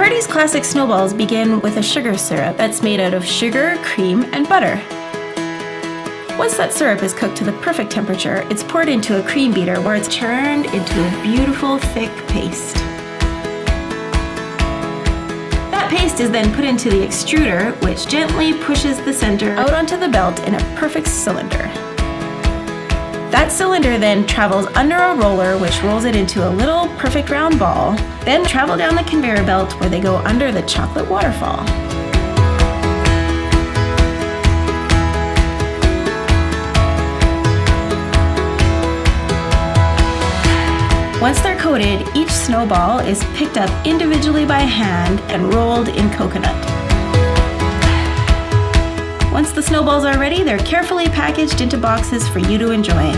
Purdys classic snowballs begin with a sugar syrup that's made out of sugar, cream, and butter. Once that syrup is cooked to the perfect temperature, it's poured into a cream beater where it's churned into a beautiful, thick paste. That paste is then put into the extruder, which gently pushes the center out onto the belt in a perfect cylinder. That cylinder then travels under a roller, which rolls it into a little perfect round ball, then travel down the conveyor belt where they go under the chocolate waterfall. Once they're coated, each snowball is picked up individually by hand and rolled in coconut. Once the snowballs are ready, they're carefully packaged into boxes for you to enjoy.